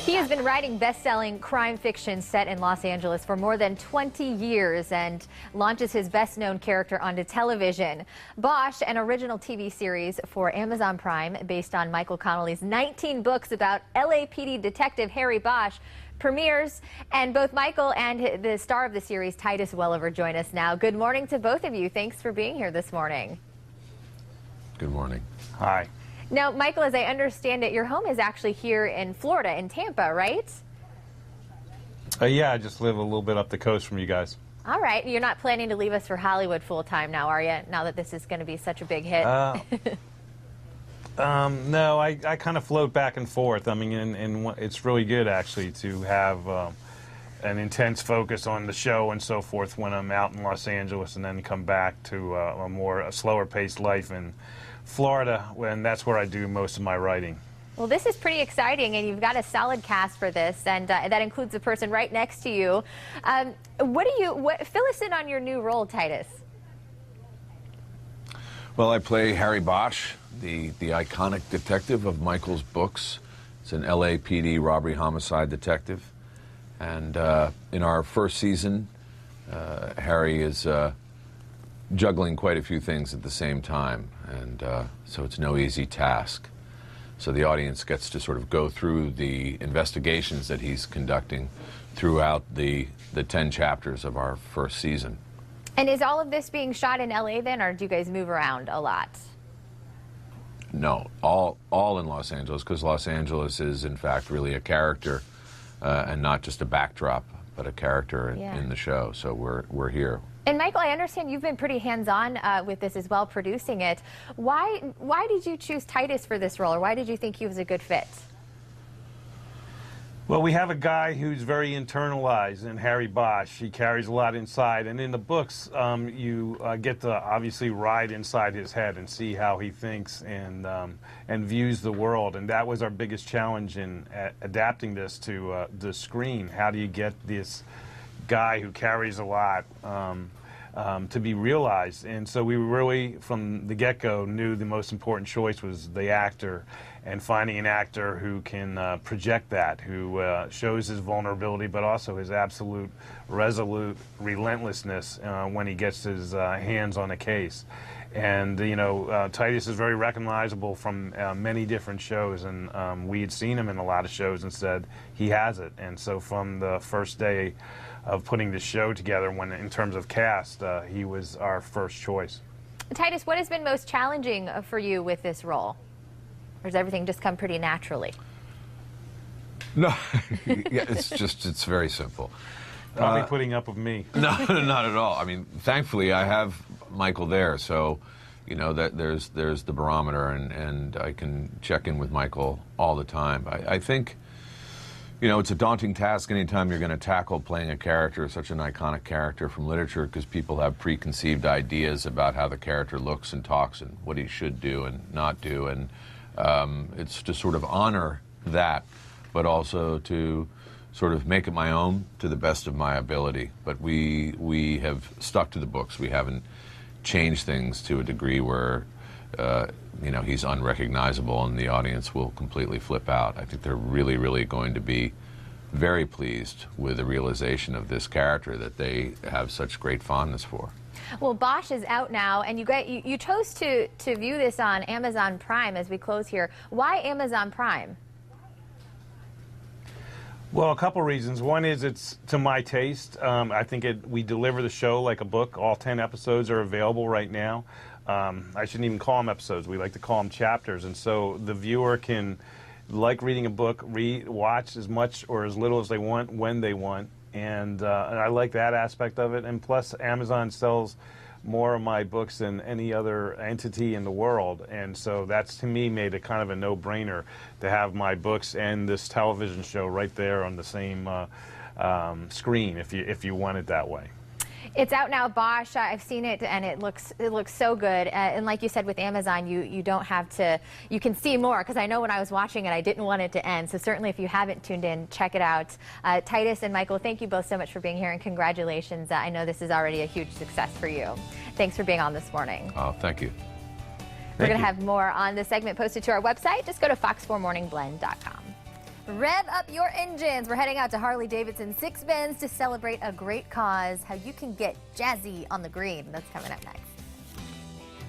He has been writing best-selling crime fiction set in Los Angeles for more than 20 years and launches his best-known character onto television. Bosch, an original TV series for Amazon Prime based on Michael Connelly's 19 books about LAPD detective Harry Bosch, premieres, and both Michael and the star of the series, Titus Welliver, join us now. Good morning to both of you. Thanks for being here this morning. Good morning. Hi. Now, Michael, as I understand it, your home is actually here in Florida, in Tampa, right? Yeah, I just live a little bit up the coast from you guys. All right. You're not planning to leave us for Hollywood full-time now, are you, now that this is going to be such a big hit? No, I kind of float back and forth. I mean, and it's really good, actually, to have an intense focus on the show and so forth when I'm out in Los Angeles and then come back to a slower-paced life in Florida, when that's where I do most of my writing. Well, this is pretty exciting, and you've got a solid cast for this, and that includes the person right next to you. Fill us in on your new role, Titus. Well, I play Harry Bosch, the iconic detective of Michael's books. It's an LAPD robbery homicide detective. And in our first season, Harry is juggling quite a few things at the same time, and so it's no easy task. So the audience gets to sort of go through the investigations that he's conducting throughout the 10 chapters of our first season. And is all of this being shot in LA then, or do you guys move around a lot? No, all in Los Angeles, because Los Angeles is in fact really a character and not just a backdrop, but a character in the show. So we're here. And Michael, I understand you've been pretty hands-on with this as well, producing it. Why did you choose Titus for this role, or why did you think he was a good fit? Well, we have a guy who's very internalized in Harry Bosch. He carries a lot inside, and in the books, you get to obviously ride inside his head and see how he thinks and views the world. And that was our biggest challenge in adapting this to the screen. How do you get this guy who carries a lot to be realized? And so we really, from the get-go, knew the most important choice was the actor, and finding an actor who can project that, who shows his vulnerability but also his absolute resolute relentlessness when he gets his hands on a case. And you know, Titus is very recognizable from many different shows, and we had seen him in a lot of shows and said he has it. And so from the first day of putting the show together, in terms of cast, he was our first choice. Titus, what has been most challenging for you with this role? Or does everything just come pretty naturally? No, yeah, it's very simple. Probably putting up with me. No, not at all. I mean, thankfully, I have Michael there, so you know that there's the barometer, and I can check in with Michael all the time. I think, you know, it's a daunting task anytime you're going to tackle playing a character, such an iconic character from literature, because people have preconceived ideas about how the character looks and talks and what he should do and not do, and it's to sort of honor that, but also to sort of make it my own to the best of my ability. But we have stuck to the books. We haven't changed things to a degree where you know, he's unrecognizable and the audience will completely flip out. I think they're really, really going to be very pleased with the realization of this character that they have such great fondness for. Well, Bosch is out now, and you chose to view this on Amazon Prime as we close here. Why Amazon Prime? Well, a couple reasons. One is it's to my taste. I think we deliver the show like a book. All 10 episodes are available right now. I shouldn't even call them episodes. We like to call them chapters. And so the viewer can, like reading a book, watch as much or as little as they want when they want. And I like that aspect of it. And plus, Amazon sells more of my books than any other entity in the world. And so that's, to me, made it kind of a no-brainer to have my books and this television show right there on the same screen, if you want it that way. It's out now, Bosch. I've seen it, and it looks so good. And like you said, with Amazon, you don't have to. You can see more, because I know when I was watching it, I didn't want it to end. So certainly, if you haven't tuned in, check it out. Titus and Michael, thank you both so much for being here, and congratulations. I know this is already a huge success for you. Thanks for being on this morning. Oh, thank you. We're going to have more on this segment posted to our website. Just go to fox4morningblend.com. Rev up your engines. We're heading out to Harley-Davidson 6 Bends to celebrate a great cause. How you can get jazzy on the green. That's coming up next.